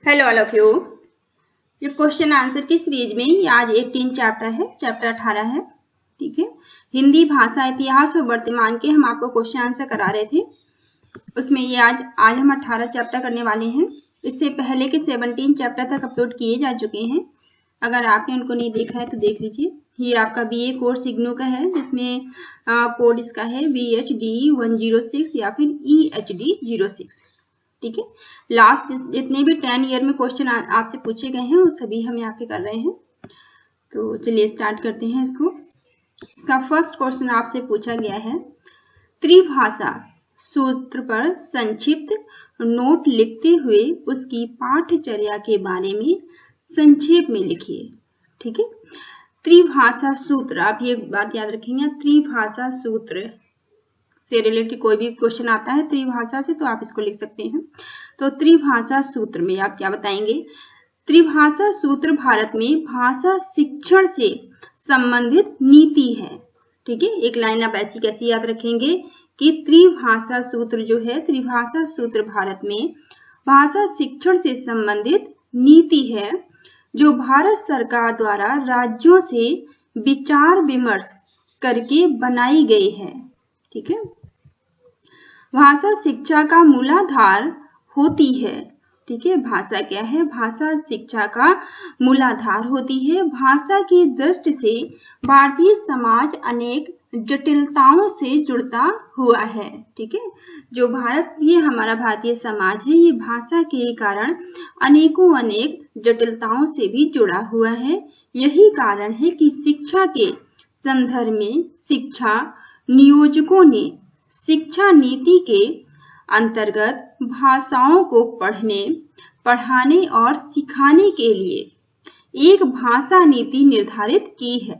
Hello all of you. ये question answer की series में ये आज 18 चैप्टर है, चैप्टर 18 है। ठीक है, हिंदी भाषा इतिहास और वर्तमान के हम आपको क्वेश्चन आंसर करा रहे थे। उसमें ये आज हम 18 चैप्टर करने वाले हैं। इससे पहले के 17 चैप्टर तक अपलोड किए जा चुके हैं। अगर आपने उनको नहीं देखा है तो देख लीजिए। ये आपका बीए कोर्स इग्नू का है, जिसमें कोड इसका है BHD 106 या फिर EHD 06। ठीक है, लास्ट जितने भी 10 ईयर में क्वेश्चन आपसे पूछे गए हैं वो सभी हम यहाँ पे कर रहे हैं। तो चलिए स्टार्ट करते हैं इसको। इसका फर्स्ट क्वेश्चन आपसे पूछा गया है, त्रिभाषा सूत्र पर संक्षिप्त नोट लिखते हुए उसकी पाठचर्या के बारे में संक्षेप में लिखिए। ठीक है, त्रिभाषा सूत्र, आप ये बात याद रखेंगे, त्रिभाषा सूत्र से रिलेटेड कोई भी क्वेश्चन आता है त्रिभाषा से तो आप इसको लिख सकते हैं। तो त्रिभाषा सूत्र में आप क्या बताएंगे? त्रिभाषा सूत्र भारत में भाषा शिक्षण से संबंधित नीति है। ठीक है, एक लाइन आप ऐसी कैसी याद रखेंगे कि त्रिभाषा सूत्र जो है, त्रिभाषा सूत्र भारत में भाषा शिक्षण से संबंधित नीति है जो भारत सरकार द्वारा राज्यों से विचार विमर्श करके बनाई गई है। ठीक है, भाषा शिक्षा का मूलाधार होती है। ठीक है, भाषा क्या है? भाषा शिक्षा का मूलाधार होती है। भाषा की दृष्टि से भारतीय समाज अनेक जटिलताओं से जुड़ता हुआ है। ठीक है, जो हमारा भारतीय समाज है, ये भाषा के कारण अनेक जटिलताओं से भी जुड़ा हुआ है। यही कारण है कि शिक्षा के संदर्भ में शिक्षा नियोजकों ने शिक्षा नीति के अंतर्गत भाषाओं को पढ़ने, पढ़ाने और सिखाने के लिए एक भाषा नीति निर्धारित की है।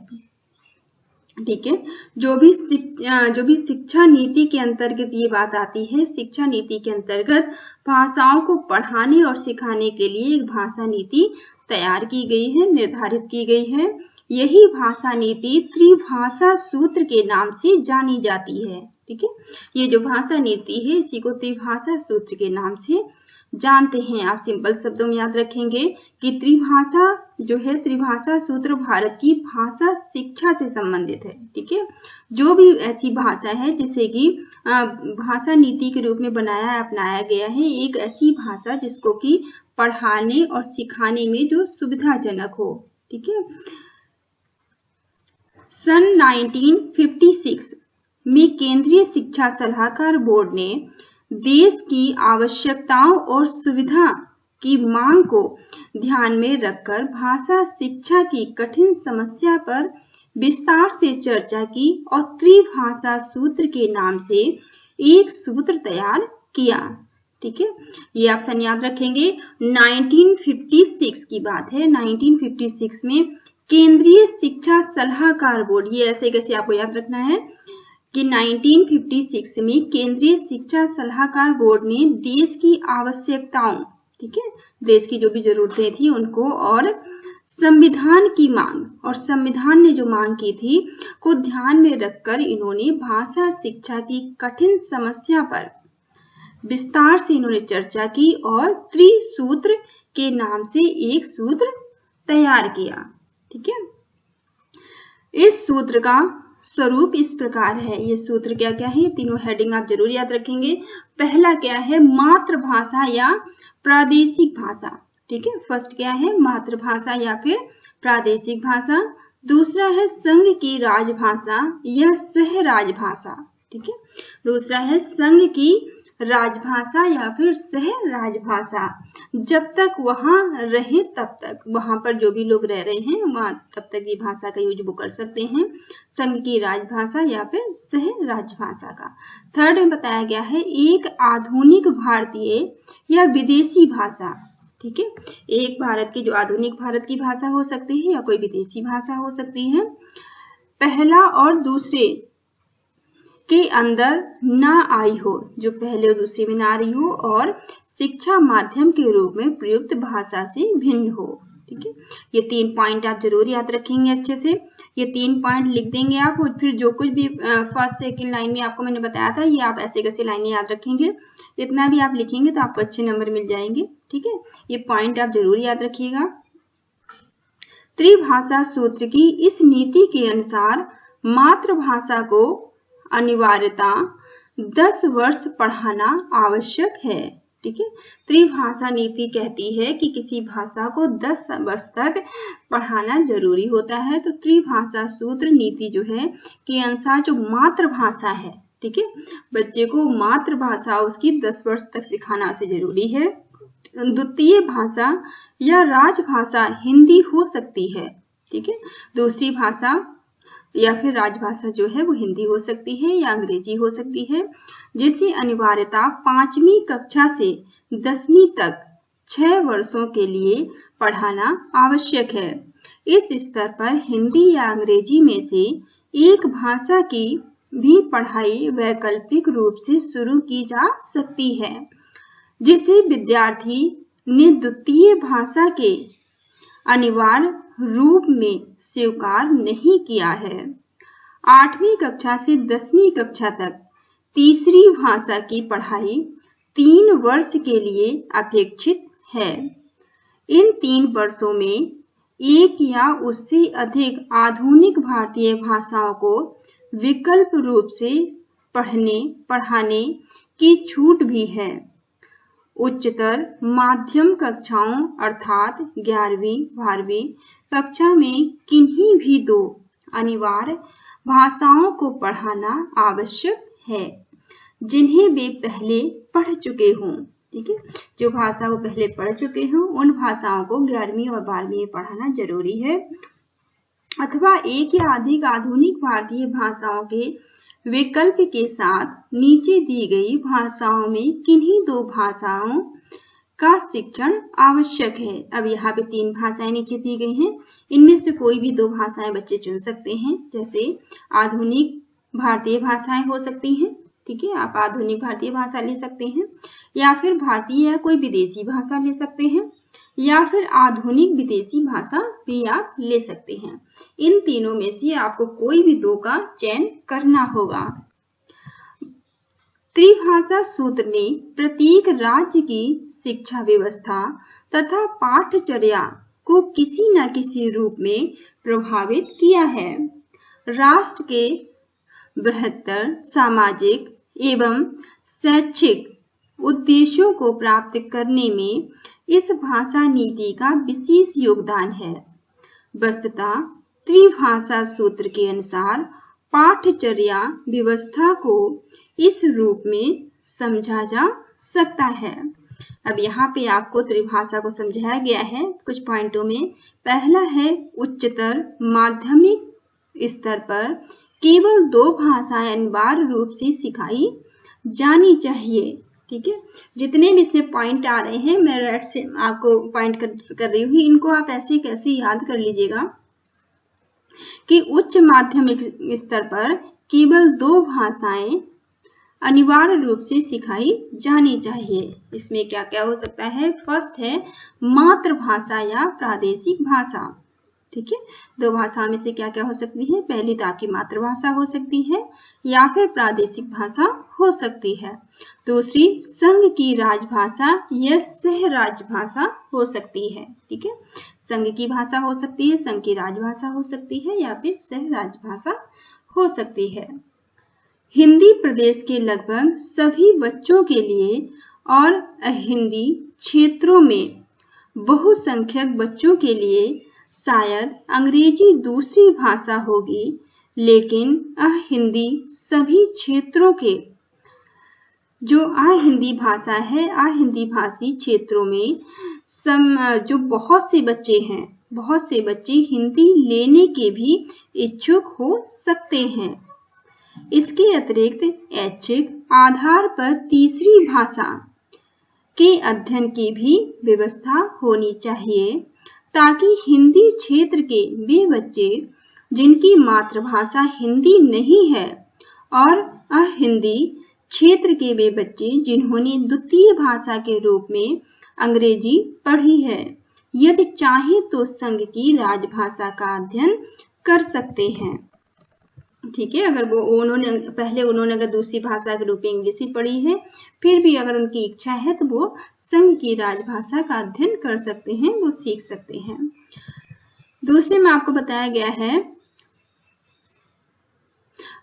ठीक है, जो भी शिक्षा नीति के अंतर्गत ये बात आती है, शिक्षा नीति के अंतर्गत भाषाओं को पढ़ाने और सिखाने के लिए एक भाषा नीति तैयार की गई है, निर्धारित की गई है। यही भाषा नीति त्रिभाषा सूत्र के नाम से जानी जाती है। ठीक है, ये जो भाषा नीति है इसी को त्रिभाषा सूत्र के नाम से जानते हैं। आप सिंपल शब्दों में याद रखेंगे कि त्रिभाषा जो है, त्रिभाषा सूत्र भारत की भाषा शिक्षा से संबंधित है। ठीक है, जो भी ऐसी भाषा है जिसे कि भाषा नीति के रूप में अपनाया गया है, एक ऐसी भाषा जिसको कि पढ़ाने और सिखाने में जो सुविधाजनक हो। ठीक है, सन 1956 में केंद्रीय शिक्षा सलाहकार बोर्ड ने देश की आवश्यकताओं और सुविधा की मांग को ध्यान में रखकर भाषा शिक्षा की कठिन समस्या पर विस्तार से चर्चा की और त्रिभाषा सूत्र के नाम से एक सूत्र तैयार किया। ठीक है, ये ऑप्शन याद रखेंगे। 1956 की बात है। 1956 में केंद्रीय शिक्षा सलाहकार बोर्ड, ये ऐसे कैसे आपको याद रखना है कि 1956 में केंद्रीय शिक्षा सलाहकार बोर्ड ने देश की आवश्यकताओं, ठीक है, देश की जो भी जरूरतें थी उनको और संविधान की मांग, और संविधान ने जो मांग की थी को ध्यान में रखकर इन्होंने भाषा शिक्षा की कठिन समस्या पर विस्तार से इन्होंने चर्चा की और त्रिसूत्र के नाम से एक सूत्र तैयार किया। ठीक है, इस सूत्र का स्वरूप इस प्रकार है। ये सूत्र क्या क्या है, तीनों हेडिंग आप जरूर याद रखेंगे। पहला क्या है, मातृभाषा या प्रादेशिक भाषा। ठीक है, फर्स्ट क्या है, मातृभाषा या फिर प्रादेशिक भाषा। दूसरा है संघ की राजभाषा या सह राजभाषा। ठीक है, दूसरा है संघ की राजभाषा या फिर सह राजभाषा। जब तक वहां रहे तब तक, वहां पर जो भी लोग रह रहे हैं वहां तब तक ये भाषा का यूज वो कर सकते हैं, संघ की राजभाषा या फिर सह राजभाषा का। थर्ड में बताया गया है एक आधुनिक भारतीय या विदेशी भाषा। ठीक है, एक भारत की जो आधुनिक भारत की भाषा हो सकती है या कोई विदेशी भाषा हो सकती है। पहला और दूसरे के अंदर ना आई हो, जो पहले और दूसरे में ना आ रही हो, और शिक्षा माध्यम के रूप में प्रयुक्त भाषा से भिन्न हो। ठीक है, ये 3 पॉइंट आप जरूर याद रखेंगे अच्छे से। ये 3 पॉइंट लिख देंगे आप, और फिर जो कुछ भी फर्स्ट सेकंड लाइन में आपको मैंने बताया था ये आप ऐसे कैसे लाइनें याद रखेंगे। इतना भी आप लिखेंगे तो आपको अच्छे नंबर मिल जाएंगे। ठीक है, ये पॉइंट आप जरूर याद रखिएगा। त्रिभाषा सूत्र की इस नीति के अनुसार मातृभाषा को अनिवार्यता 10 वर्ष पढ़ाना आवश्यक है। ठीक है, त्रिभाषा नीति कहती है कि किसी भाषा को 10 वर्ष तक पढ़ाना जरूरी होता है। तो त्रिभाषा सूत्र नीति जो है के अनुसार जो मातृभाषा है, ठीक है, बच्चे को मातृभाषा उसकी 10 वर्ष तक सिखाना से जरूरी है। द्वितीय भाषा या राजभाषा हिंदी हो सकती है। ठीक है, दूसरी भाषा या फिर राजभाषा जो है वो हिंदी हो सकती है या अंग्रेजी हो सकती है, जिसे अनिवार्यता 5वीं कक्षा से 10वीं तक 6 वर्षों के लिए पढ़ाना आवश्यक है। इस स्तर पर हिंदी या अंग्रेजी में से एक भाषा की भी पढ़ाई वैकल्पिक रूप से शुरू की जा सकती है, जिसे विद्यार्थी ने द्वितीय भाषा के अनिवार्य रूप में स्वीकार नहीं किया है। 8वीं कक्षा से 10वीं कक्षा तक तीसरी भाषा की पढ़ाई 3 वर्ष के लिए अपेक्षित है। इन 3 वर्षों में एक या उससे अधिक आधुनिक भारतीय भाषाओं को विकल्प रूप से पढ़ाने की छूट भी है। उच्चतर माध्यम कक्षाओं अर्थात 11वीं 12वीं कक्षा में किन्हीं भी 2 अनिवार्य भाषाओं को पढ़ाना आवश्यक है, जिन्हें वे पहले पढ़ चुके हों। ठीक है, जो भाषा को पहले पढ़ चुके हों उन भाषाओं को 11वीं और 12वीं में पढ़ाना जरूरी है, अथवा एक या अधिक आधुनिक भारतीय भाषाओं के विकल्प के साथ नीचे दी गई भाषाओं में किन्हीं 2 भाषाओं का शिक्षण आवश्यक है। अब यहाँ पे 3 भाषाएं नीचे दी गई हैं, इनमें से कोई भी 2 भाषाएं बच्चे चुन सकते हैं। जैसे आधुनिक भारतीय भाषाएं हो सकती हैं, ठीक है, आप आधुनिक भारतीय भाषा ले सकते हैं, या फिर भारतीय या कोई विदेशी भाषा ले सकते हैं, या फिर आधुनिक विदेशी भाषा भी आप ले सकते हैं। इन तीनों में से आपको कोई भी 2 का चयन करना होगा। त्रिभाषा सूत्र ने प्रत्येक राज्य की शिक्षा व्यवस्था तथा पाठचर्या को किसी न किसी रूप में प्रभावित किया है। राष्ट्र के बृहत्तर सामाजिक एवं शैक्षिक उद्देश्यों को प्राप्त करने में इस भाषा नीति का विशेष योगदान है। वस्तुतः त्रिभाषा सूत्र के अनुसार पाठचर्या व्यवस्था को इस रूप में समझा जा सकता है। अब यहाँ पे आपको त्रिभाषा को समझाया गया है कुछ पॉइंटों में। पहला है उच्चतर माध्यमिक स्तर पर केवल 2 भाषाएं अनिवार्य रूप से सिखाई जानी चाहिए। ठीक है, जितने भी से पॉइंट आ रहे हैं मैं रेड से आपको पॉइंट कर रही हूँ, इनको आप ऐसे कैसे याद कर लीजिएगा कि उच्च माध्यमिक स्तर पर केवल 2 भाषाएं अनिवार्य रूप से सिखाई जानी चाहिए। इसमें क्या क्या हो सकता है? फर्स्ट है मातृभाषा या प्रादेशिक भाषा। ठीक है, 2 भाषाओं में से क्या क्या हो सकती है? पहली तो आपकी मातृभाषा हो सकती है या फिर प्रादेशिक भाषा हो सकती है। दूसरी संघ की राजभाषा या सह राजभाषा हो सकती है। ठीक है, संघ की भाषा हो सकती है, संघ की राजभाषा हो सकती है या फिर सह राजभाषा हो सकती है। हिंदी प्रदेश के लगभग सभी बच्चों के लिए और हिंदी क्षेत्रों में बहुसंख्यक बच्चों के लिए शायद अंग्रेजी दूसरी भाषा होगी, लेकिन अहिंदी सभी क्षेत्रों के जो अहिंदी भाषा है, अहिंदी भाषी क्षेत्रों में जो बहुत से बच्चे हैं, बहुत से बच्चे हिंदी लेने के भी इच्छुक हो सकते हैं। इसके अतिरिक्त ऐच्छिक आधार पर तीसरी भाषा के अध्ययन की भी व्यवस्था होनी चाहिए, ताकि हिंदी क्षेत्र के वे बच्चे जिनकी मातृभाषा हिंदी नहीं है और अहिंदी क्षेत्र के वे बच्चे जिन्होंने द्वितीय भाषा के रूप में अंग्रेजी पढ़ी है, यदि चाहे तो संघ की राजभाषा का अध्ययन कर सकते हैं। ठीक है, अगर उन्होंने अगर दूसरी भाषा के रूप में इंग्लिश ही पढ़ी है, फिर भी अगर उनकी इच्छा है तो वो संघ की राजभाषा का अध्ययन कर सकते हैं, वो सीख सकते हैं। दूसरे में आपको बताया गया है,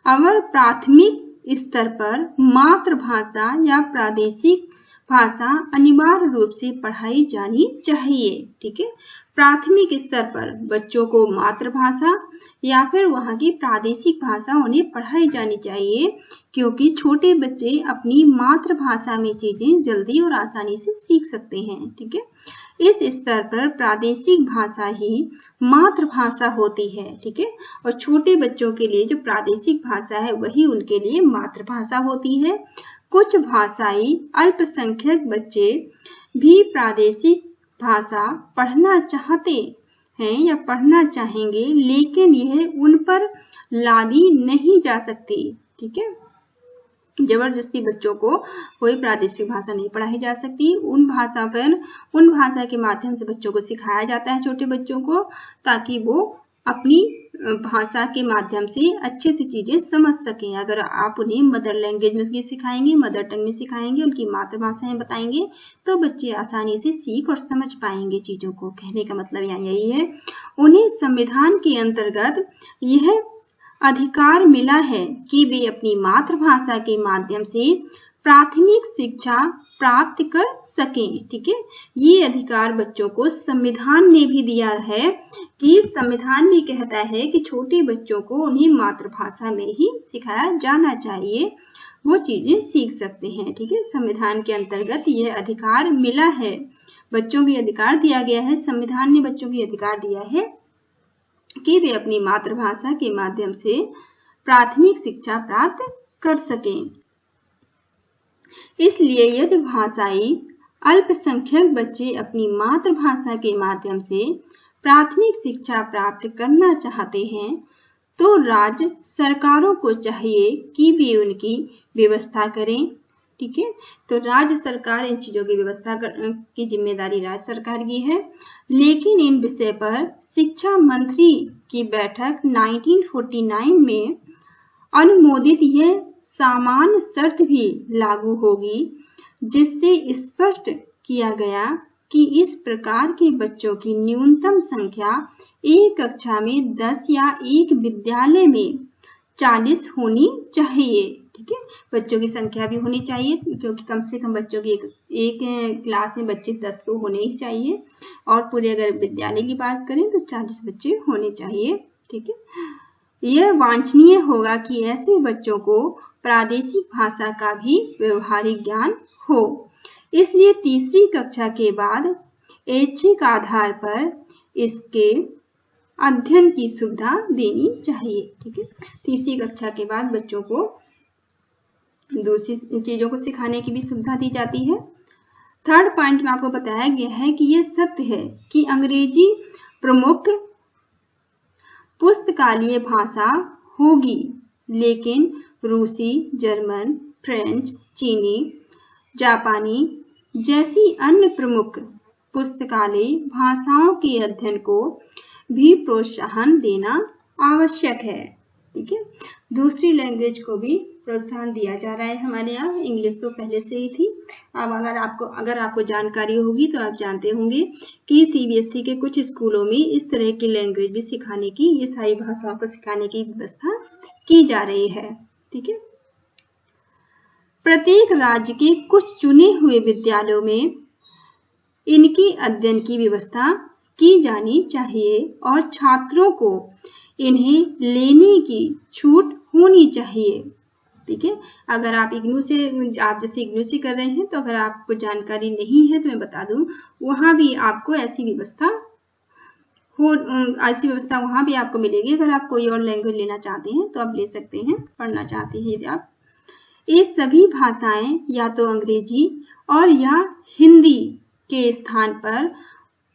अवर प्राथमिक स्तर पर मातृभाषा या प्रादेशिक भाषा अनिवार्य रूप से पढ़ाई जानी चाहिए। ठीक है, प्राथमिक स्तर पर बच्चों को मातृभाषा या फिर वहाँ की प्रादेशिक भाषा उन्हें पढ़ाई जानी चाहिए, क्योंकि छोटे बच्चे अपनी मातृभाषा में चीजें जल्दी और आसानी से सीख सकते हैं। ठीक है, इस स्तर पर प्रादेशिक भाषा ही मातृभाषा होती है। ठीक है, और छोटे बच्चों के लिए जो प्रादेशिक भाषा है वही उनके लिए मातृभाषा होती है। कुछ भाषाई अल्पसंख्यक बच्चे भी प्रादेशिक भाषा पढ़ना चाहते हैं या पढ़ना चाहेंगे, लेकिन यह उन पर लादी नहीं जा सकती। ठीक है, जबरदस्ती बच्चों को कोई प्रादेशिक भाषा नहीं पढ़ाई जा सकती। उन भाषा के माध्यम से बच्चों को सिखाया जाता है, छोटे बच्चों को, ताकि वो अपनी भाषा के माध्यम से अच्छे से चीजें समझ सकें। अगर आप उन्हें मदर लैंग्वेज में सिखाएंगे, मदर टंग में सिखाएंगे, उनकी मातृभाषाएं बताएंगे, तो बच्चे आसानी से सीख और समझ पाएंगे चीजों को। कहने का मतलब यहाँ यही है, उन्हें संविधान के अंतर्गत यह अधिकार मिला है कि वे अपनी मातृभाषा के माध्यम से प्राथमिक शिक्षा प्राप्त कर सकें। ठीक है, ये अधिकार बच्चों को संविधान ने भी दिया है, कि संविधान भी कहता है कि छोटे बच्चों को उन्हें मातृभाषा में ही सिखाया जाना चाहिए, वो चीजें सीख सकते हैं। ठीक है, संविधान के अंतर्गत यह अधिकार मिला है, बच्चों को अधिकार दिया गया है, संविधान ने बच्चों को अधिकार दिया है कि वे अपनी मातृभाषा के माध्यम से प्राथमिक शिक्षा प्राप्त कर सकें। इसलिए यदि भाषाई अल्पसंख्यक बच्चे अपनी मातृभाषा के माध्यम से प्राथमिक शिक्षा प्राप्त करना चाहते हैं, तो राज्य सरकारों को चाहिए कि वे उनकी व्यवस्था करें। ठीक है, तो राज्य सरकार इन चीजों की व्यवस्था की जिम्मेदारी राज्य सरकार की है। लेकिन इन विषय पर शिक्षा मंत्री की बैठक 1949 में अनुमोदित यह सामान्य शर्त भी लागू होगी, जिससे स्पष्ट किया गया कि इस प्रकार के बच्चों की न्यूनतम संख्या एक कक्षा में 10 या एक विद्यालय में 40 होनी चाहिए। ठीक है, बच्चों की संख्या भी होनी चाहिए, क्योंकि कम से कम बच्चों की एक क्लास में बच्चे 10 तो होने ही चाहिए, और पूरे अगर विद्यालय की बात करें तो 40 बच्चे होने चाहिए। ठीक है, यह वांछनीय होगा कि ऐसे बच्चों को प्रादेशिक भाषा का भी व्यवहारिक ज्ञान हो। इसलिए तीसरी कक्षा के बाद ऐच्छिक आधार पर इसके अध्ययन की सुविधा देनी चाहिए। ठीक है, तीसरी कक्षा के बाद बच्चों को दूसरी चीजों को सिखाने की भी सुविधा दी जाती है। थर्ड पॉइंट में आपको बताया गया है कि यह सत्य है कि अंग्रेजी प्रमुख पुस्तकालय भाषा होगी, लेकिन रूसी, जर्मन, फ्रेंच, चीनी, जापानी जैसी अन्य प्रमुख पुस्तकालय भाषाओं के अध्ययन को भी प्रोत्साहन देना आवश्यक है। ठीक है, दूसरी लैंग्वेज को भी प्रोत्साहन दिया जा रहा है हमारे यहाँ। इंग्लिश तो पहले से ही थी। अब अगर आपको जानकारी होगी तो आप जानते होंगे कि सीबीएसई के कुछ स्कूलों में इस तरह की लैंग्वेज भी सिखाने की, ये सारी भाषाओं को सिखाने की व्यवस्था की जा रही है। ठीक है, प्रत्येक राज्य के कुछ चुने हुए विद्यालयों में इनकी अध्ययन की व्यवस्था की जानी चाहिए और छात्रों को इन्हें लेने की छूट होनी चाहिए। ठीक है, अगर आप जैसे इग्नू से कर रहे हैं, तो अगर आपको जानकारी नहीं है तो मैं बता दूं, वहां भी आपको ऐसी व्यवस्था वहां भी आपको मिलेगी। अगर आप कोई और लैंग्वेज लेना चाहते हैं तो आप ले सकते हैं, पढ़ना चाहते हैं यदि आप। ये सभी भाषाएं या तो अंग्रेजी और या हिंदी के स्थान पर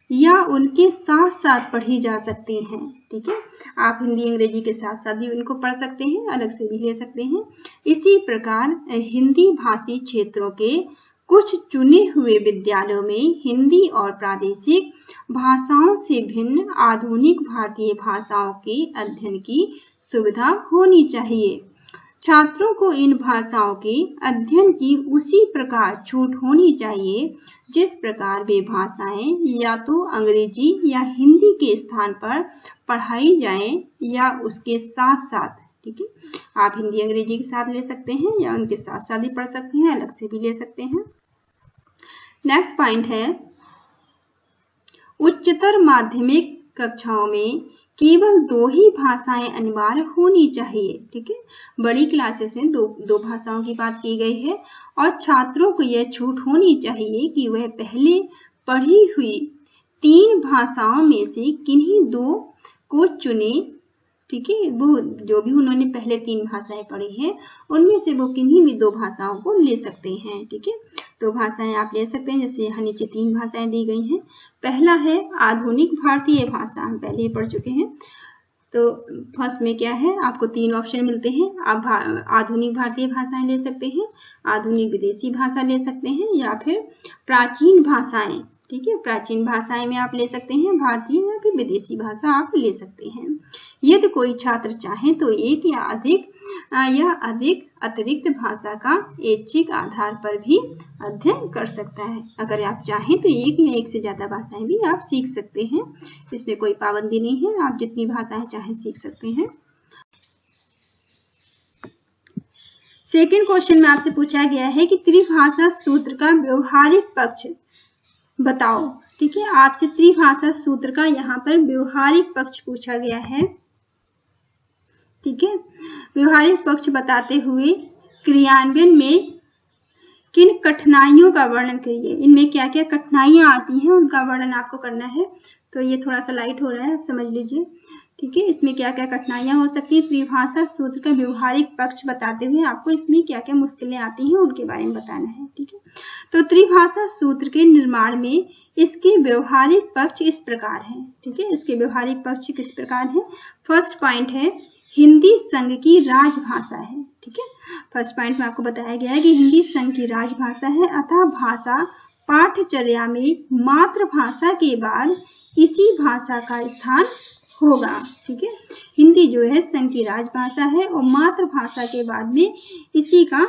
या उनके साथ साथ पढ़ी जा सकती हैं। ठीक है, आप हिंदी अंग्रेजी के साथ साथ भी उनको पढ़ सकते हैं, अलग से भी ले सकते हैं। इसी प्रकार हिंदी भाषी क्षेत्रों के कुछ चुने हुए विद्यालयों में हिंदी और प्रादेशिक भाषाओं से भिन्न आधुनिक भारतीय भाषाओं के अध्ययन की सुविधा होनी चाहिए। छात्रों को इन भाषाओं के अध्ययन की उसी प्रकार छूट होनी चाहिए जिस प्रकार वे भाषाएं या तो अंग्रेजी या हिंदी के स्थान पर पढ़ाई जाएं या उसके साथ साथ। ठीक है, आप हिंदी अंग्रेजी के साथ ले सकते हैं या उनके साथ साथ ही पढ़ सकते हैं, अलग से भी ले सकते हैं। नेक्स्ट पॉइंट है, उच्चतर माध्यमिक कक्षाओं में केवल 2 ही भाषाएं अनिवार्य होनी चाहिए। ठीक है, बड़ी क्लासेस में दो भाषाओं की बात की गई है और छात्रों को यह छूट होनी चाहिए कि वह पहले पढ़ी हुई 3 भाषाओं में से किन्हीं 2 को चुने। ठीक है, वो जो भी उन्होंने पहले 3 भाषाएं पढ़ी हैं उनमें से वो किन्हीं भी 2 भाषाओं को ले सकते हैं। ठीक है, 2 भाषाएं आप ले सकते हैं, जैसे यहाँ नीचे 3 भाषाएं दी गई हैं। पहला है आधुनिक भारतीय भाषा, हम पहले ही पढ़ चुके हैं। तो फर्स्ट में क्या है, आपको 3 ऑप्शन मिलते हैं। आप आधुनिक भारतीय भाषाएं ले सकते हैं, आधुनिक विदेशी भाषा ले सकते हैं या फिर प्राचीन भाषाएं। ठीक है, प्राचीन भाषाएं में आप ले सकते हैं भारतीय या फिर विदेशी भाषा आप ले सकते हैं। यदि कोई छात्र चाहे तो एक या अधिक अतिरिक्त भाषा का ऐच्छिक आधार पर भी अध्ययन कर सकता है। अगर आप चाहें तो एक या एक से ज्यादा भाषाएं भी आप सीख सकते हैं, इसमें कोई पाबंदी नहीं है, आप जितनी भाषाएं चाहे सीख सकते हैं। सेकंड क्वेश्चन में आपसे पूछा गया है कि त्रिभाषा सूत्र का व्यवहारिक पक्ष बताओ। ठीक है, आपसे त्रिभाषा सूत्र का यहाँ पर व्यवहारिक पक्ष पूछा गया है। ठीक है, व्यवहारिक पक्ष बताते हुए क्रियान्वयन में किन कठिनाइयों का वर्णन करिए। इनमें क्या क्या कठिनाइयां आती हैं उनका वर्णन आपको करना है। तो ये थोड़ा सा लाइट हो रहा है, आप समझ लीजिए। ठीक है, इसमें क्या क्या कठिनाइयां हो सकती है, त्रिभाषा सूत्र का व्यवहारिक पक्ष बताते हुए आपको इसमें क्या क्या मुश्किलें आती हैं उनके बारे में बताना है। ठीक है, तो त्रिभाषा सूत्र के निर्माण में इसके व्यवहारिक पक्ष इस प्रकार हैं। ठीक है, इसके व्यवहारिक पक्ष किस प्रकार है। फर्स्ट पॉइंट है, हिंदी संघ की राजभाषा है। ठीक है, फर्स्ट पॉइंट में आपको बताया गया है कि हिंदी संघ की राजभाषा है, अतः भाषा पाठ्यचर्या में मातृभाषा के बाद इसी भाषा का स्थान होगा। ठीक है, हिंदी जो है संघ की राजभाषा है और मातृभाषा के बाद में इसी का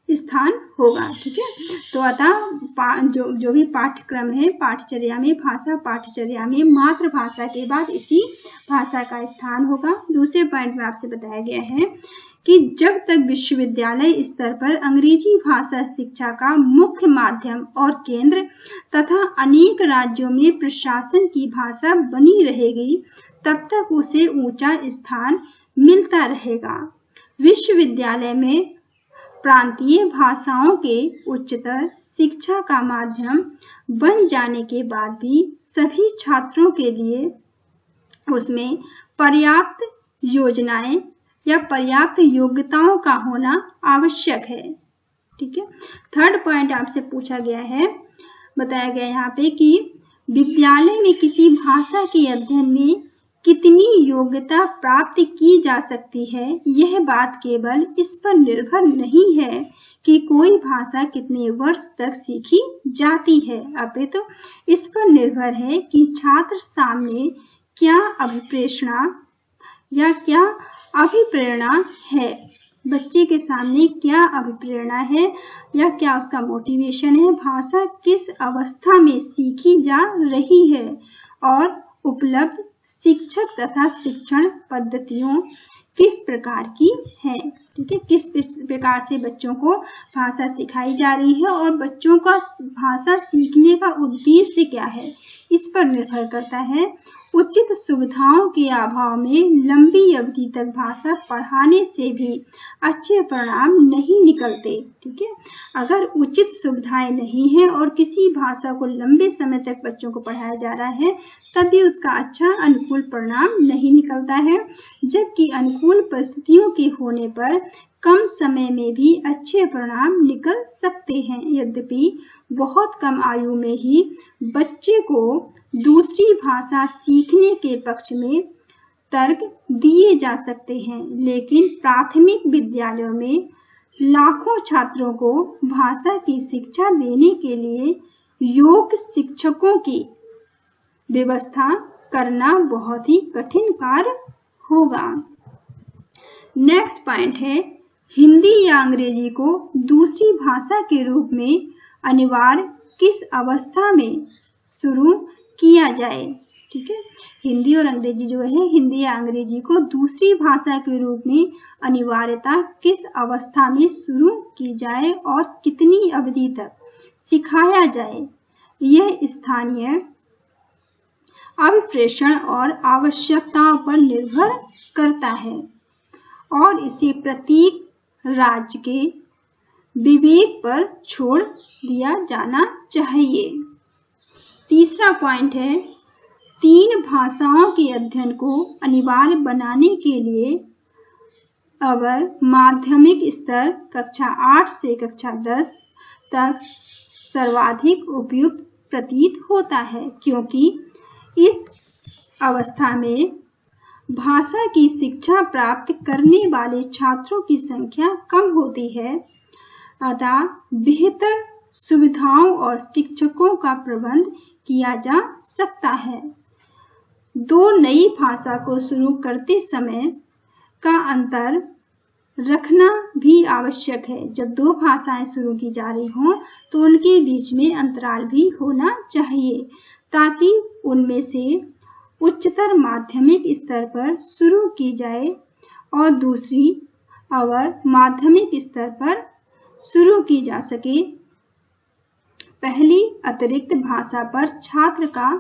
स्थान होगा। ठीक है, तो अतः जो भी पाठ्यक्रम है पाठ्यचर्या में, भाषा पाठ्यचर्या में मातृभाषा के बाद इसी भाषा का स्थान होगा। दूसरे पॉइंट में आपसे बताया गया है कि जब तक विश्वविद्यालय स्तर पर अंग्रेजी भाषा शिक्षा का मुख्य माध्यम और केंद्र तथा अनेक राज्यों में प्रशासन की भाषा बनी रहेगी तब तक उसे ऊंचा स्थान मिलता रहेगा। विश्वविद्यालय में प्रांतीय भाषाओं के उच्चतर शिक्षा का माध्यम बन जाने के बाद भी सभी छात्रों के लिए उसमें पर्याप्त योजनाएं या पर्याप्त योग्यताओं का होना आवश्यक है। ठीक है, थर्ड पॉइंट आपसे पूछा गया है, बताया गया यहाँ पे कि विद्यालय में किसी भाषा के अध्ययन में कितनी योग्यता प्राप्त की जा सकती है, यह बात केवल इस पर निर्भर नहीं है कि कोई भाषा कितने वर्ष तक सीखी जाती है, अपितु तो इस पर निर्भर है कि छात्र सामने क्या अभिप्रेरणा है, बच्चे के सामने क्या अभिप्रेरणा है या क्या उसका मोटिवेशन है, भाषा किस अवस्था में सीखी जा रही है और उपलब्ध शिक्षक तथा शिक्षण पद्धतियों किस प्रकार की है। ठीक है, किस प्रकार से बच्चों को भाषा सिखाई जा रही है और बच्चों का भाषा सीखने का उद्देश्य क्या है, इस पर निर्भर करता है। उचित सुविधाओं के अभाव में लंबी अवधि तक भाषा पढ़ाने से भी अच्छे परिणाम नहीं निकलते। ठीक है, अगर उचित सुविधाएं नहीं है और किसी भाषा को लंबे समय तक बच्चों को पढ़ाया जा रहा है तब भी उसका अच्छा अनुकूल परिणाम नहीं निकलता है, जबकि अनुकूल परिस्थितियों के होने पर कम समय में भी अच्छे परिणाम निकल सकते हैं। यद्यपि बहुत कम आयु में ही बच्चे को दूसरी भाषा सीखने के पक्ष में तर्क दिए जा सकते हैं, लेकिन प्राथमिक विद्यालयों में लाखों छात्रों को भाषा की शिक्षा देने के लिए योग्य शिक्षकों की व्यवस्था करना बहुत ही कठिन कार्य होगा। नेक्स्ट पॉइंट है, हिंदी या अंग्रेजी को दूसरी भाषा के रूप में अनिवार्य किस अवस्था में शुरू किया जाए। ठीक है, हिंदी और अंग्रेजी जो है, हिंदी या अंग्रेजी को दूसरी भाषा के रूप में अनिवार्यता किस अवस्था में शुरू की जाए और कितनी अवधि तक सिखाया जाए, यह स्थानीय अभिप्रेषण और आवश्यकताओं पर निर्भर करता है और इसे प्रत्येक राज्य के विवेक पर छोड़ दिया जाना चाहिए। तीसरा पॉइंट है, 3 भाषाओं के अध्ययन को अनिवार्य बनाने के लिए अगर माध्यमिक स्तर कक्षा 8 से कक्षा 10 तक सर्वाधिक उपयुक्त प्रतीत होता है, क्योंकि इस अवस्था में भाषा की शिक्षा प्राप्त करने वाले छात्रों की संख्या कम होती है, अतः बेहतर सुविधाओं और शिक्षकों का प्रबंध किया जा सकता है। 2 नई भाषा को शुरू करते समय का अंतर रखना भी आवश्यक है। जब 2 भाषाएं शुरू की जा रही हों तो उनके बीच में अंतराल भी होना चाहिए, ताकि उनमें से उच्चतर माध्यमिक स्तर पर शुरू की जाए और दूसरी अवर माध्यमिक स्तर पर शुरू की जा सके। पहली अतिरिक्त भाषा पर छात्र का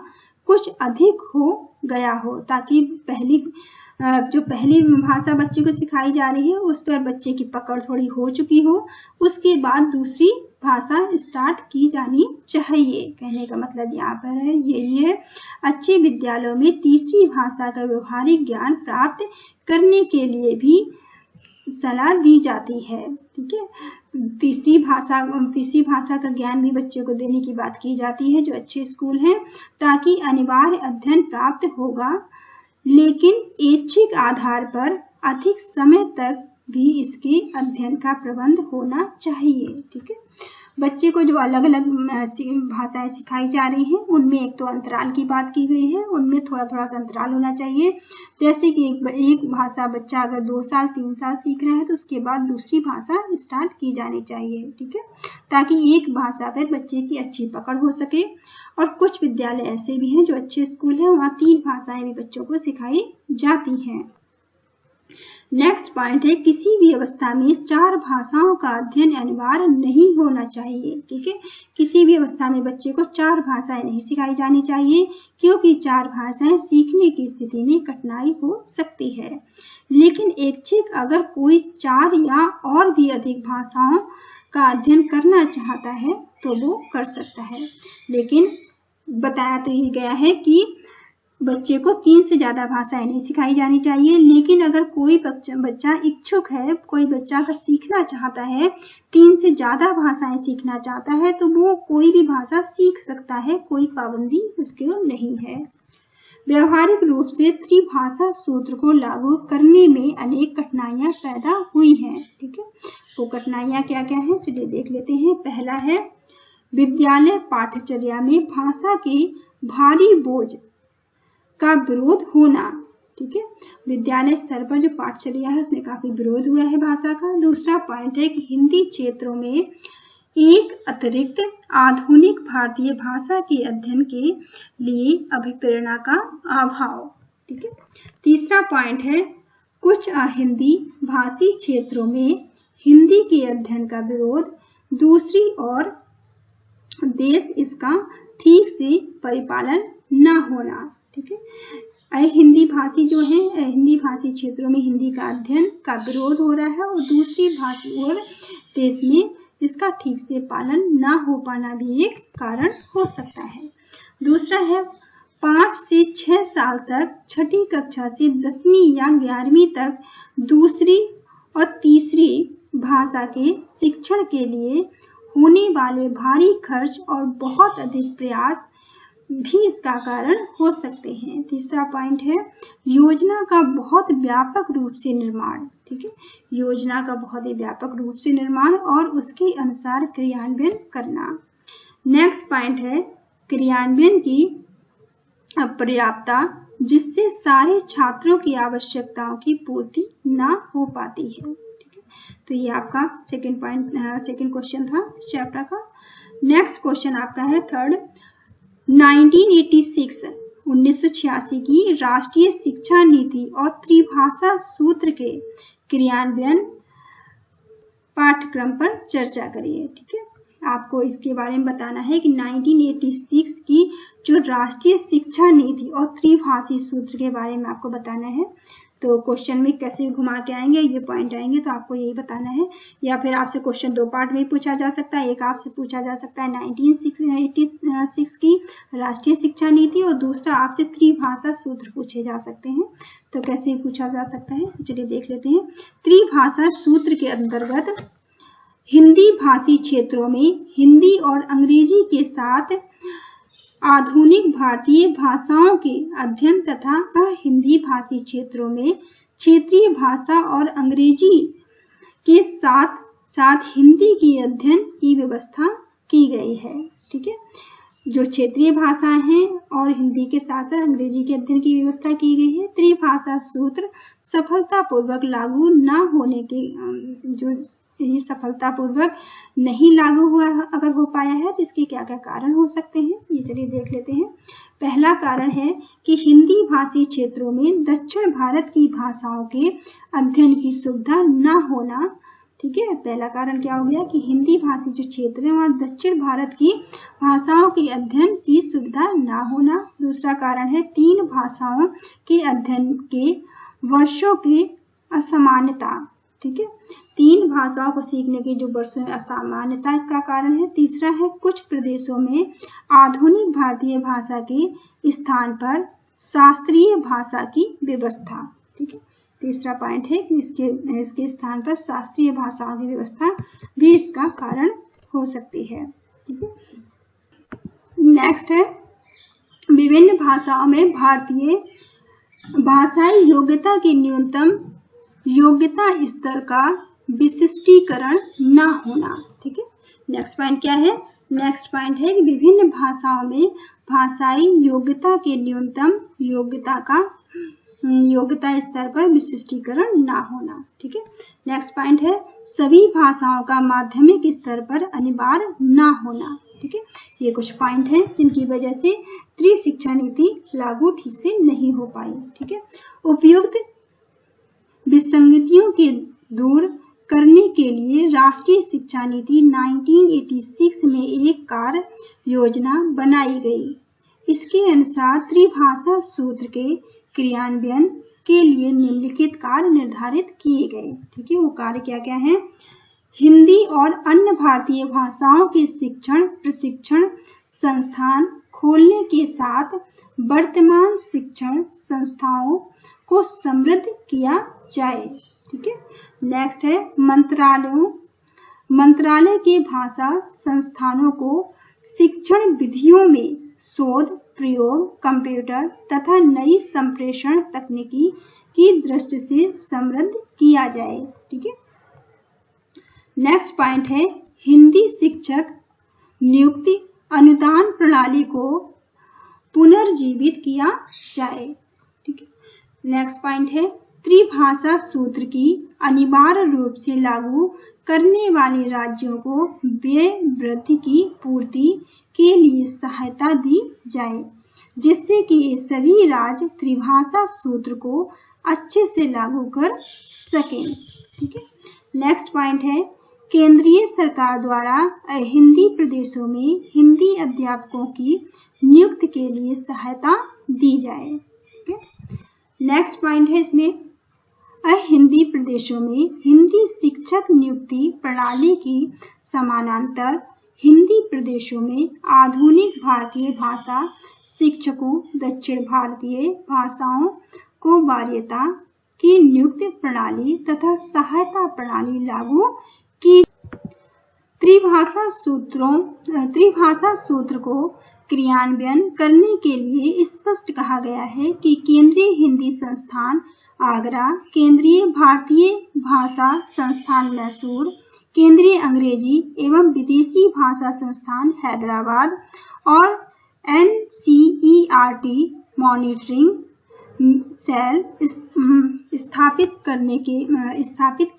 कुछ अधिक हो गया हो, ताकि पहली भाषा बच्चे को सिखाई जा रही है उस पर बच्चे की पकड़ थोड़ी हो चुकी हो, उसके बाद दूसरी भाषा स्टार्ट की जानी चाहिए। कहने का मतलब यहाँ पर है यही है, अच्छे विद्यालयों में तीसरी भाषा का व्यवहारिक ज्ञान प्राप्त करने के लिए भी सलाह दी जाती है। ठीक है, तीसरी भाषा का ज्ञान भी बच्चे को देने की बात की जाती है जो अच्छे स्कूल हैं, ताकि अनिवार्य अध्ययन प्राप्त होगा, लेकिन ऐच्छिक आधार पर अधिक समय तक भी इसके अध्ययन का प्रबंध होना चाहिए। ठीक है, बच्चे को जो अलग अलग भाषाएं सिखाई जा रही हैं उनमें एक तो अंतराल की बात की गई है, उनमें थोड़ा थोड़ा सा अंतराल होना चाहिए। जैसे कि एक भाषा बच्चा अगर 2 साल 3 साल सीख रहा है तो उसके बाद दूसरी भाषा स्टार्ट की जानी चाहिए। ठीक है, ताकि एक भाषा पर बच्चे की अच्छी पकड़ हो सके। और कुछ विद्यालय ऐसे भी हैं जो अच्छे स्कूल हैं, वहाँ 3 भाषाएं भी बच्चों को सिखाई जाती हैं। नेक्स्ट पॉइंट है, किसी भी अवस्था में 4 भाषाओं का अध्ययन अनिवार्य नहीं होना चाहिए। ठीक है, किसी भी अवस्था में बच्चे को 4 भाषाएं नहीं सिखाई जानी चाहिए, क्योंकि 4 भाषाएं सीखने की स्थिति में कठिनाई हो सकती है। लेकिन ऐच्छिक अगर कोई 4 या और भी अधिक भाषाओं का अध्ययन करना चाहता है तो वो कर सकता है, लेकिन बताया तो ये गया है कि बच्चे को 3 से ज्यादा भाषाएं नहीं सिखाई जानी चाहिए। लेकिन अगर कोई बच्चा इच्छुक है, कोई बच्चा अगर सीखना चाहता है, 3 से ज्यादा भाषाएं सीखना चाहता है, तो वो कोई भी भाषा सीख सकता है, कोई पाबंदी उसके नहीं है। व्यवहारिक रूप से त्रिभाषा सूत्र को लागू करने में अनेक कठिनाइयां पैदा हुई हैं। ठीक है, वो कठिनाइयां क्या क्या है चलिए देख लेते हैं। पहला है, विद्यालय पाठ्यचर्या में भाषा के भारी बोझ का विरोध होना। ठीक है, विद्यालय स्तर पर जो पाठ्यचर्या है उसमें काफी विरोध हुआ है भाषा का। दूसरा पॉइंट है कि हिंदी क्षेत्रों में एक अतिरिक्त आधुनिक भारतीय भाषा के अध्ययन के लिए अभिप्रेरणा का अभाव। ठीक है, तीसरा पॉइंट है, कुछ हिंदी भाषी क्षेत्रों में हिंदी के अध्ययन का विरोध, दूसरी ओर देश इसका ठीक से परिपालन न होना। ठीक है, हिंदी भाषी जो है, हिंदी भाषी क्षेत्रों में हिंदी का अध्ययन का विरोध हो रहा है और दूसरी भाषा और देश में इसका ठीक से पालन न हो पाना भी एक कारण हो सकता है। दूसरा है, 5 से 6 साल तक छठी कक्षा से 10वीं या 11वीं तक दूसरी और तीसरी भाषा के शिक्षण के लिए होने वाले भारी खर्च और बहुत अधिक प्रयास भी इसका कारण हो सकते हैं। तीसरा पॉइंट है योजना का बहुत व्यापक रूप से निर्माण। ठीक है, योजना का बहुत ही व्यापक रूप से निर्माण और उसके अनुसार क्रियान्वयन करना। नेक्स्ट पॉइंट है क्रियान्वयन की अपर्याप्तता, जिससे सारे छात्रों की आवश्यकताओं की पूर्ति ना हो पाती है। ठीक है, तो ये आपका सेकंड क्वेश्चन था इस चैप्टर का। नेक्स्ट क्वेश्चन आपका है थर्ड, 1986 की राष्ट्रीय शिक्षा नीति और त्रिभाषा सूत्र के क्रियान्वयन पाठ्यक्रम पर चर्चा करिए। ठीक है, आपको इसके बारे में बताना है कि 1986 की जो राष्ट्रीय शिक्षा नीति और त्रिभाषी सूत्र के बारे में आपको बताना है। तो क्वेश्चन में कैसे घुमा के आएंगे, ये पॉइंट आएंगे, तो आपको यही बताना है। या फिर आपसे क्वेश्चन दो पार्ट में पूछा जा सकता है। एक आपसे पूछा जा सकता है 1986 की राष्ट्रीय शिक्षा नीति और दूसरा आपसे त्रिभाषा सूत्र पूछे जा सकते हैं। तो कैसे पूछा जा सकता है, चलिए देख लेते हैं। त्रिभाषा सूत्र के अंतर्गत हिंदी भाषी क्षेत्रों में हिंदी और अंग्रेजी के साथ आधुनिक भारतीय भाषाओं के अध्ययन तथा अहिंदी भाषी क्षेत्रों में क्षेत्रीय भाषा और अंग्रेजी के साथ साथ हिंदी के अध्ययन की व्यवस्था की गई है। ठीक है, जो क्षेत्रीय भाषाएं हैं और हिंदी के साथ साथ अंग्रेजी के अध्ययन की व्यवस्था की गई है। त्रिभाषा सूत्र सफलतापूर्वक लागू न होने के जो सफलतापूर्वक नहीं लागू हुआ अगर हो पाया है तो इसके क्या क्या कारण हो सकते हैं, ये चलिए देख लेते हैं। पहला कारण है कि हिंदी भाषी क्षेत्रों में दक्षिण भारत की भाषाओं के अध्ययन की सुविधा न होना। ठीक है, पहला कारण क्या हो गया कि हिंदी भाषी जो क्षेत्र है वहाँ दक्षिण भारत की भाषाओं के अध्ययन की सुविधा न होना। दूसरा कारण है तीन भाषाओं के अध्ययन के वर्षों की असमानता। ठीक है, तीन भाषाओं को सीखने की जो वर्षों में असामान्यता इसका कारण है। तीसरा है कुछ प्रदेशों में आधुनिक भारतीय भाषा के स्थान पर शास्त्रीय भाषा की व्यवस्था। ठीक है, तीसरा पॉइंट है कि इसके स्थान पर शास्त्रीय भाषाओं की व्यवस्था भी इसका कारण हो सकती है। ठीक है, नेक्स्ट है विभिन्न भाषाओं में भारतीय भाषाई योग्यता के न्यूनतम योग्यता स्तर का विशिष्टीकरण न होना। ठीक है, नेक्स्ट पॉइंट क्या है, नेक्स्ट पॉइंट है कि विभिन्न भाषाओं में भाषाई योग्यता के न्यूनतम योग्यता स्तर पर विशिष्टीकरण न होना। ठीक है, नेक्स्ट पॉइंट है सभी भाषाओं का माध्यमिक स्तर पर अनिवार्य न होना। ठीक है, ये कुछ पॉइंट हैं जिनकी वजह से त्रिशिक्षा नीति लागू ठीक से नहीं हो पाई। ठीक है, उपयुक्त विसंगतियों के दूर करने के लिए राष्ट्रीय शिक्षा नीति 1986 में एक कार्य योजना बनाई गई। इसके अनुसार त्रिभाषा सूत्र के क्रियान्वयन के लिए निम्नलिखित कार्य निर्धारित किए गए। ठीक है, वो कार्य क्या क्या है, हिंदी और अन्य भारतीय भाषाओं के शिक्षण प्रशिक्षण संस्थान खोलने के साथ वर्तमान शिक्षण संस्थाओं को समृद्ध किया जाए। ठीक है, नेक्स्ट है मंत्रालय के भाषा संस्थानों को शिक्षण विधियों में शोध प्रयोग कंप्यूटर तथा नई संप्रेषण तकनीकी की दृष्टि से समृद्ध किया जाए। ठीक है, नेक्स्ट पॉइंट है हिंदी शिक्षक नियुक्ति अनुदान प्रणाली को पुनर्जीवित किया जाए। ठीक है, नेक्स्ट पॉइंट है त्रिभाषा सूत्र की अनिवार्य रूप से लागू करने वाले राज्यों को व्यय वृद्धि की पूर्ति के लिए सहायता दी जाए, जिससे कि सभी राज्य त्रिभाषा सूत्र को अच्छे से लागू कर सकें। ठीक है, नेक्स्ट पॉइंट है केंद्रीय सरकार द्वारा हिंदी प्रदेशों में हिंदी अध्यापकों की नियुक्ति के लिए सहायता दी जाए। ठीक है, नेक्स्ट पॉइंट है इसमें अहिंदी प्रदेशों में हिंदी शिक्षक नियुक्ति प्रणाली की समानांतर हिंदी प्रदेशों में आधुनिक भारतीय भाषा शिक्षकों दक्षिण भारतीय भाषाओं को वरीयता की नियुक्ति प्रणाली तथा सहायता प्रणाली लागू की। त्रिभाषा सूत्र को क्रियान्वयन करने के लिए स्पष्ट कहा गया है कि केंद्रीय हिंदी संस्थान आगरा, केंद्रीय भारतीय भाषा संस्थान मैसूर, केंद्रीय अंग्रेजी एवं विदेशी भाषा संस्थान हैदराबाद और NCERT मॉनिटरिंग सेल स्थापित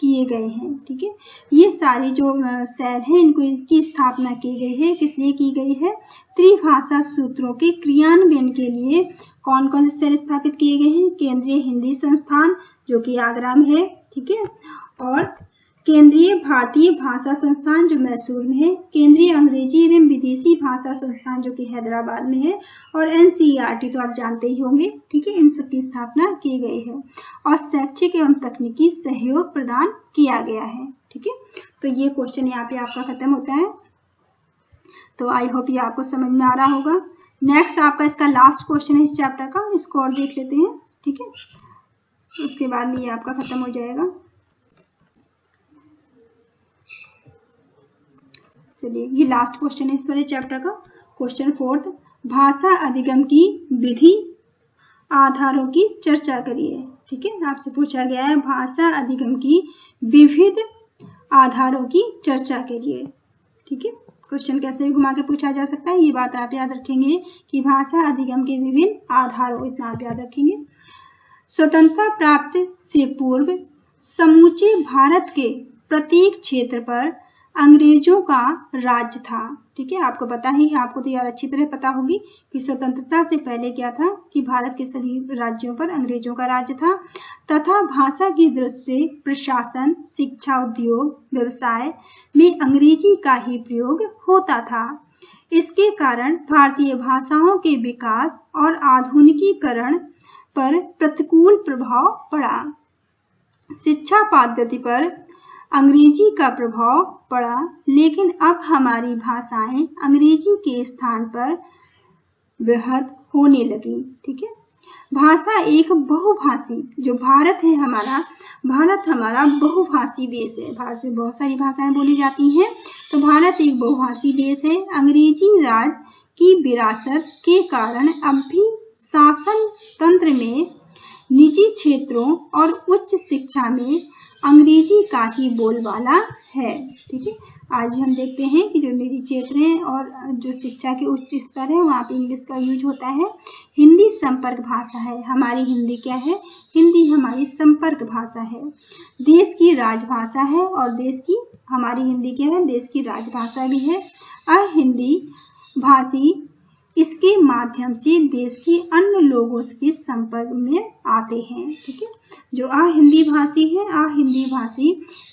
किए गए हैं। ठीक है, ये सारी जो सेल हैं इनकी स्थापना की गई है। किस लिए की गई है? त्रिभाषा सूत्रों के क्रियान्वयन के लिए कौन कौन से सेल स्थापित किए गए हैं? केंद्रीय हिंदी संस्थान जो कि आगरा में है, ठीक है, और केंद्रीय भारतीय भाषा संस्थान जो मैसूर में है, केंद्रीय अंग्रेजी एवं विदेशी भाषा संस्थान जो कि हैदराबाद में है, और NCERT तो आप जानते ही होंगे। ठीक है, इन सब की स्थापना की गई है और शैक्षिक एवं तकनीकी सहयोग प्रदान किया गया है। ठीक है, तो ये क्वेश्चन यहाँ पे आपका खत्म होता है। तो आई होप ये आपको समझ में आ रहा होगा। नेक्स्ट आपका इसका लास्ट क्वेश्चन है इस चैप्टर का, इसको और देख लेते हैं। ठीक है, उसके बाद ये आपका खत्म हो जाएगा। चलिए, ये लास्ट क्वेश्चन है इस वाले चैप्टर का, क्वेश्चन 4। भाषा अधिगम की विधि आधारों की चर्चा करिए। ठीक है, आपसे पूछा गया है भाषा अधिगम की विविध आधारों की चर्चा करिए। ठीक है, क्वेश्चन कैसे भी घुमा के पूछा जा सकता है, ये बात आप याद रखेंगे कि भाषा अधिगम के विभिन्न आधारों, इतना आप याद रखेंगे। स्वतंत्रता प्राप्ति से पूर्व समूचे भारत के प्रत्येक क्षेत्र पर अंग्रेजों का राज्य था। ठीक है, आपको तो याद अच्छी तरह पता होगी कि स्वतंत्रता से पहले क्या था कि भारत के सभी राज्यों पर अंग्रेजों का राज्य था तथा भाषा की दृष्टि से प्रशासन, शिक्षा, उद्योग, व्यवसाय में अंग्रेजी का ही प्रयोग होता था। इसके कारण भारतीय भाषाओं के विकास और आधुनिकीकरण पर प्रतिकूल प्रभाव पड़ा। शिक्षा पद्धति पर अंग्रेजी का प्रभाव पड़ा, लेकिन अब हमारी भाषाएं अंग्रेजी के स्थान पर व्याहत होने लगी। ठीक है, भाषा एक बहुभाषी, जो भारत है भारत हमारा बहुभाषी देश है। भारत में बहुत सारी भाषाएं बोली जाती हैं, तो भारत एक बहुभाषी देश है। अंग्रेजी राज की विरासत के कारण अब भी शासन तंत्र में, निजी क्षेत्रों और उच्च शिक्षा में अंग्रेजी का ही बोलबाला है। ठीक है, आज हम देखते हैं कि जो निजी क्षेत्र हैं और जो शिक्षा के उच्च स्तर है वहाँ पे इंग्लिश का यूज होता है। हिंदी संपर्क भाषा है, हमारी हिंदी क्या है? हिंदी हमारी संपर्क भाषा है, देश की राजभाषा है, और हमारी हिंदी क्या है? देश की राजभाषा भी है। हिंदी भाषी इसके माध्यम से देश के अन्य लोगों के संपर्क में आते हैं। ठीक है, जो हिंदी भाषी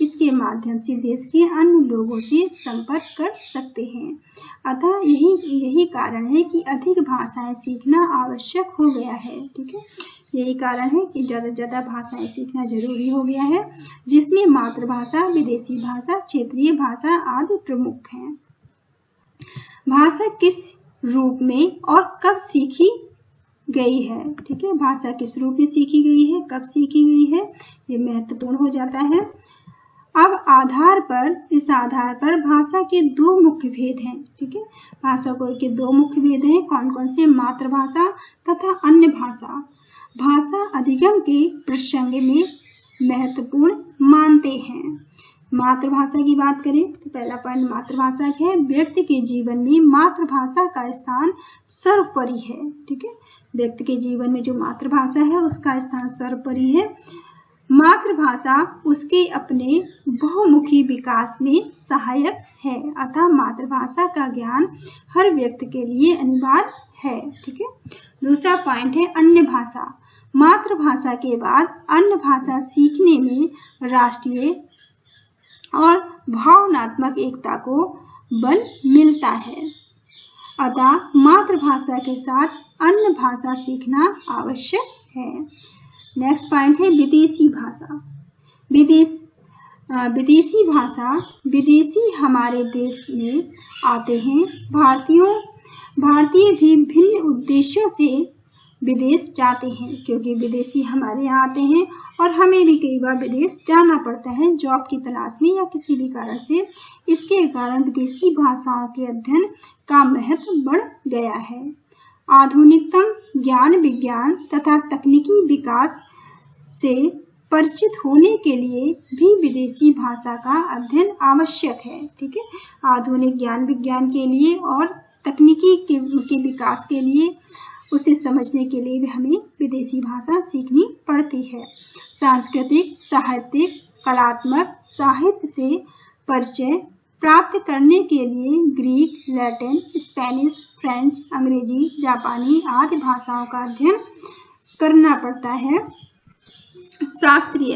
इसके माध्यम से देश के अन्य लोगों से संपर्क कर सकते हैं। अतः यही कारण है कि अधिक भाषाएं सीखना आवश्यक हो गया है। ठीक है, यही कारण है कि ज्यादा भाषाएं सीखना जरूरी हो गया है, जिसमें मातृभाषा, विदेशी भाषा, क्षेत्रीय भाषा आदि प्रमुख हैं। भाषा किस रूप में और कब सीखी गई है? ठीक है, भाषा किस रूप में सीखी गई है, कब सीखी गई है, ये महत्वपूर्ण हो जाता है। अब इस आधार पर भाषा के दो मुख्य भेद हैं। ठीक है, भाषा के दो मुख्य भेद हैं। कौन कौन से? मातृभाषा तथा अन्य भाषा। भाषा अधिगम के प्रसंग में महत्वपूर्ण मानते हैं। मातृभाषा की बात करें तो पहला पॉइंट मातृभाषा का है। व्यक्ति के जीवन में मातृभाषा का स्थान सर्वोपरि है। ठीक है, व्यक्ति के जीवन में जो मातृभाषा है उसका स्थान सर्वोपरि है। मातृभाषा उसके अपने बहुमुखी विकास में सहायक है, अतः मातृभाषा का ज्ञान हर व्यक्ति के लिए अनिवार्य है। ठीक है, दूसरा पॉइंट है अन्य भाषा। मातृभाषा के बाद अन्य भाषा सीखने में राष्ट्रीय और भावनात्मक एकता को बल मिलता है, अतः मातृभाषा के साथ अन्य भाषा सीखना आवश्यक है। नेक्स्ट पॉइंट है विदेशी भाषा। विदेशी भाषा, विदेशी हमारे देश में आते हैं। भारतीय भी भिन्न उद्देश्यों से विदेश जाते हैं, क्योंकि विदेशी हमारे यहाँ आते हैं और हमें भी कई बार विदेश जाना पड़ता है जॉब की तलाश में या किसी भी कारण से। इसके कारण विदेशी भाषाओं के अध्ययन का महत्व बढ़ गया है। आधुनिकतम ज्ञान विज्ञान तथा तकनीकी विकास से परिचित होने के लिए भी विदेशी भाषा का अध्ययन आवश्यक है। ठीक है, आधुनिक ज्ञान विज्ञान के लिए और तकनीकी के विकास के लिए, उसे समझने के लिए भी हमें विदेशी भाषा सीखनी पड़ती है। सांस्कृतिक, साहित्यिक, कलात्मक साहित्य से परिचय प्राप्त करने के लिए ग्रीक, लैटिन, स्पेनिश, फ्रेंच, अंग्रेजी, जापानी आदि भाषाओं का अध्ययन करना पड़ता है। शास्त्रीय,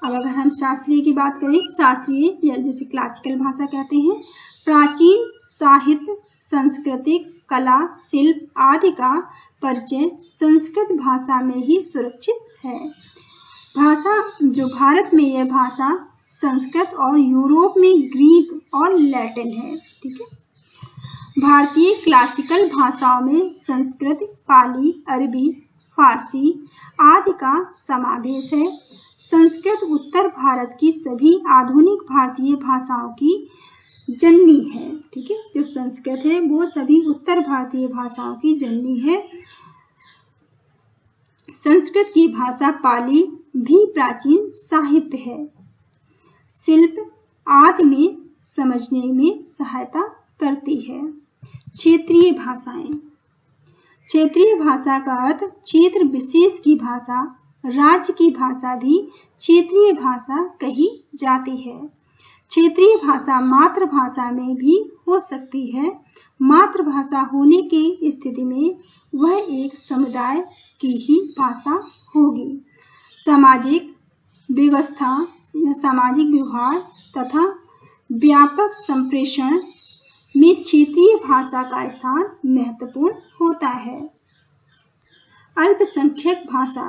अब अगर हम शास्त्रीय की बात करें, शास्त्रीय या जिसे क्लासिकल भाषा कहते हैं, प्राचीन साहित्य, सांस्कृतिक, कला, शिल्प आदि का परिचय संस्कृत भाषा में ही सुरक्षित है। भाषा जो भारत में यह भाषा संस्कृत और यूरोप में ग्रीक और लैटिन है। ठीक है, भारतीय क्लासिकल भाषाओं में संस्कृत, पाली, अरबी, फारसी आदि का समावेश है। संस्कृत उत्तर भारत की सभी आधुनिक भारतीय भाषाओं की जननी है। ठीक है, जो संस्कृत है वो सभी उत्तर भारतीय भाषाओं की जननी है। संस्कृत की भाषा पाली भी प्राचीन साहित्य है। शिल्प आदि में समझने में सहायता करती है। क्षेत्रीय भाषाएं, क्षेत्रीय भाषा का अर्थ क्षेत्र विशेष की भाषा, राज्य की भाषा भी क्षेत्रीय भाषा कही जाती है। क्षेत्रीय भाषा मातृभाषा में भी हो सकती है। मातृभाषा होने की स्थिति में वह एक समुदाय की ही भाषा होगी। सामाजिक व्यवस्था, सामाजिक व्यवहार तथा व्यापक संप्रेषण में क्षेत्रीय भाषा का स्थान महत्वपूर्ण होता है। अल्पसंख्यक भाषा,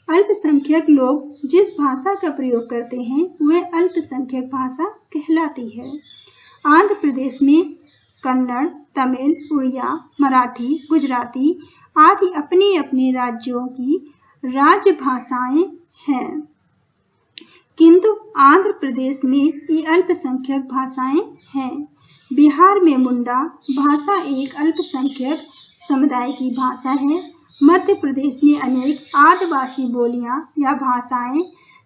अल्पसंख्यक लोग जिस भाषा का प्रयोग करते हैं वह अल्पसंख्यक भाषा कहलाती है। आंध्र प्रदेश में कन्नड़, तमिल, उड़िया, मराठी, गुजराती आदि अपने अपने राज्यों की राज्य भाषाएं हैं, किंतु आंध्र प्रदेश में ये अल्पसंख्यक भाषाएं हैं। बिहार में मुंडा भाषा एक अल्पसंख्यक समुदाय की भाषा है। मध्य प्रदेश में अनेक आदिवासी बोलियां या भाषाएं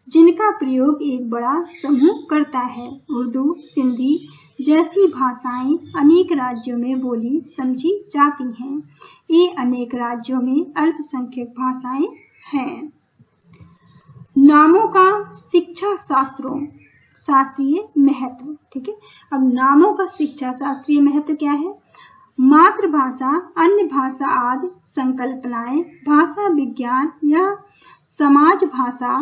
जिनका प्रयोग एक बड़ा समूह करता है। उर्दू, सिंधी जैसी भाषाएं अनेक राज्यों में बोली समझी जाती हैं। ये अनेक राज्यों में अल्पसंख्यक भाषाएं हैं। नामों का शिक्षा शास्त्रों शास्त्रीय महत्व। ठीक है, अब नामों का शिक्षा शास्त्रीय महत्व क्या है? मातृभाषा, अन्य भाषा आदि संकल्पनाएं भाषा विज्ञान या समाज भाषा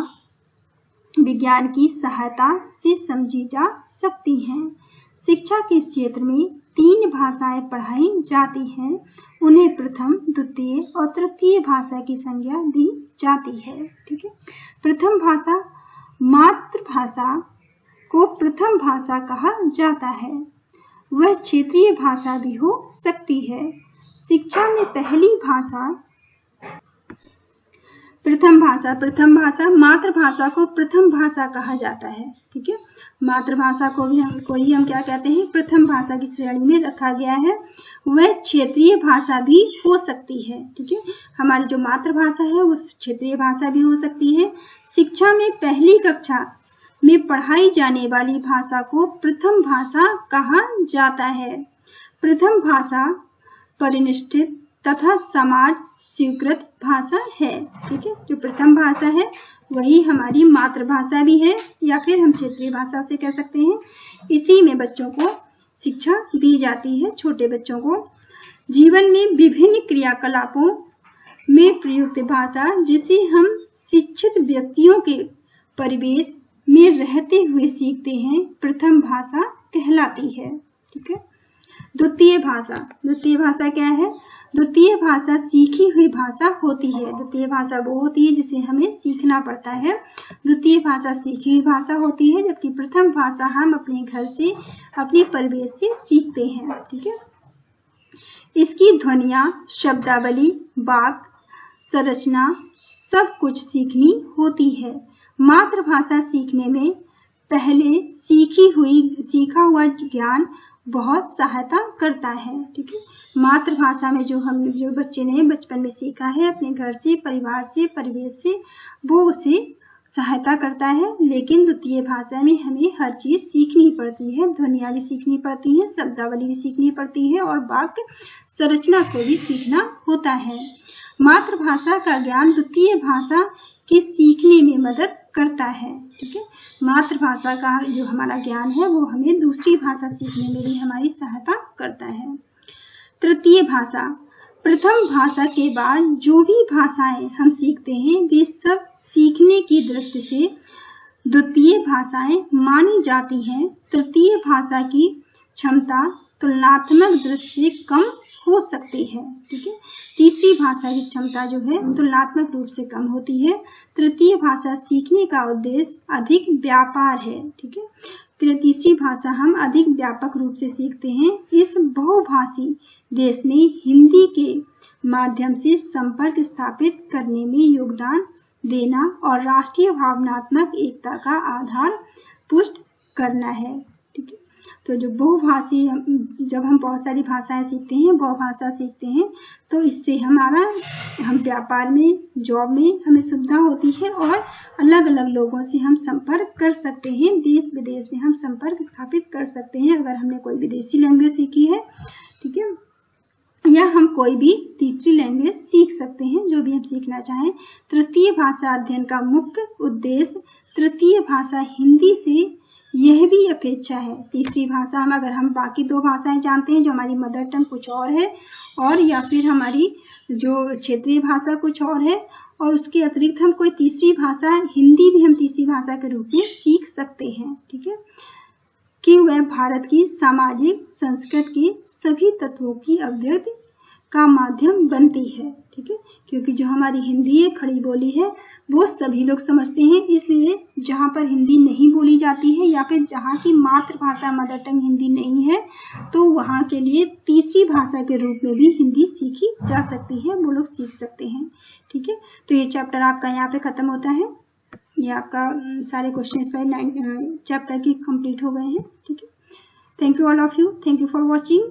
विज्ञान की सहायता से समझी जा सकती हैं। शिक्षा के क्षेत्र में 3 भाषाएं पढ़ाई जाती हैं। उन्हें प्रथम, द्वितीय और तृतीय भाषा की संज्ञा दी जाती है। ठीक है, प्रथम भाषा, मातृभाषा को प्रथम भाषा कहा जाता है। वह क्षेत्रीय भाषा भी हो सकती है। शिक्षा में पहली भाषा प्रथम भाषा, मातृभाषा को प्रथम भाषा कहा जाता है। ठीक है, मातृभाषा को ही हम क्या कहते हैं? प्रथम भाषा की श्रेणी में रखा गया है। वह क्षेत्रीय भाषा भी हो सकती है। ठीक है, हमारी जो मातृभाषा है वो क्षेत्रीय भाषा भी हो सकती है। शिक्षा में पहली कक्षा में पढ़ाई जाने वाली भाषा को प्रथम भाषा कहा जाता है। प्रथम भाषा परिनिष्ठित तथा समाज स्वीकृत भाषा है। ठीक है, जो प्रथम भाषा है वही हमारी मातृभाषा भी है या फिर हम क्षेत्रीय भाषा से कह सकते हैं। इसी में बच्चों को शिक्षा दी जाती है, छोटे बच्चों को। जीवन में विभिन्न क्रियाकलापों में प्रयुक्त भाषा जिसे हम शिक्षित व्यक्तियों के परिवेश में रहते हुए सीखते हैं, प्रथम भाषा कहलाती है। ठीक है, द्वितीय भाषा क्या है? द्वितीय भाषा सीखी हुई भाषा होती है। द्वितीय भाषा वो होती है जिसे हमें सीखना पड़ता है। द्वितीय भाषा सीखी हुई भाषा होती है, जबकि प्रथम भाषा हम अपने घर से, अपने परिवेश से सीखते हैं। ठीक है, इसकी ध्वनियां, शब्दावली, वाक्य संरचना सब कुछ सीखनी होती है। मातृभाषा सीखने में पहले सीखा हुआ ज्ञान बहुत सहायता करता है। ठीक है, मातृभाषा में जो बच्चे ने बचपन में सीखा है अपने घर से, परिवार से, परिवेश से, वो उसे सहायता करता है। लेकिन द्वितीय भाषा में हमें हर चीज सीखनी पड़ती है, ध्वनियाँ भी सीखनी पड़ती है, शब्दावली भी सीखनी पड़ती है और वाक्य संरचना को भी सीखना होता है। मातृभाषा का ज्ञान द्वितीय भाषा के सीखने में मदद करता है। ठीक है, मातृभाषा का जो हमारा ज्ञान है वो हमें दूसरी भाषा सीखने में भी हमारी सहायता करता है। तृतीय भाषा, प्रथम भाषा के बाद जो भी भाषाएं हम सीखते हैं वे सब सीखने की दृष्टि से द्वितीय भाषाएं मानी जाती हैं। तृतीय भाषा की क्षमता तुलनात्मक दृष्टि से कम हो सकती है। ठीक है, तीसरी भाषा की क्षमता जो है तुलनात्मक रूप से कम होती है। तृतीय भाषा सीखने का उद्देश्य अधिक व्यापार है। ठीक है, तीसरी भाषा हम अधिक व्यापक रूप से सीखते हैं। इस बहुभाषी देश में हिंदी के माध्यम से संपर्क स्थापित करने में योगदान देना और राष्ट्रीय भावनात्मक एकता का आधार पुष्ट करना है। ठीक है, तो जो बहुभाषी, जब हम बहुत सारी भाषाएं सीखते हैं, बहुभाषा सीखते हैं, तो इससे हम व्यापार में, जॉब में हमें सुविधा होती है और अलग अलग लोगों से हम संपर्क कर सकते हैं। देश विदेश में हम संपर्क स्थापित कर सकते हैं अगर हमने कोई विदेशी लैंग्वेज सीखी है। ठीक है, या हम कोई भी तीसरी लैंग्वेज सीख सकते हैं, जो भी हम सीखना चाहें। तृतीय भाषा अध्ययन का मुख्य उद्देश्य तृतीय भाषा हिंदी से यह भी अपेक्षा है, तीसरी भाषा अगर हम बाकी दो भाषाएं जानते हैं जो हमारी मदर टंग कुछ और है, और या फिर हमारी जो क्षेत्रीय भाषा कुछ और है, और उसके अतिरिक्त हम कोई तीसरी भाषा, हिंदी भी हम तीसरी भाषा के रूप में सीख सकते हैं। ठीक है, कि वह भारत की सामाजिक संस्कृति के सभी तत्वों की अभिव्यक्ति का माध्यम बनती है। ठीक है, क्योंकि जो हमारी हिंदी है, खड़ी बोली है, वो सभी लोग समझते हैं। इसलिए जहाँ पर हिंदी नहीं बोली जाती है या फिर जहाँ की मातृभाषा मदर टंग हिंदी नहीं है, तो वहाँ के लिए तीसरी भाषा के रूप में भी हिंदी सीखी जा सकती है, वो लोग सीख सकते हैं। ठीक है, तो ये चैप्टर आपका यहाँ पे खत्म होता है। ये आपका सारे क्वेश्चन इस पर चैप्टर की कंप्लीट हो गए हैं। ठीक है, thank you all of you, thank you for watching.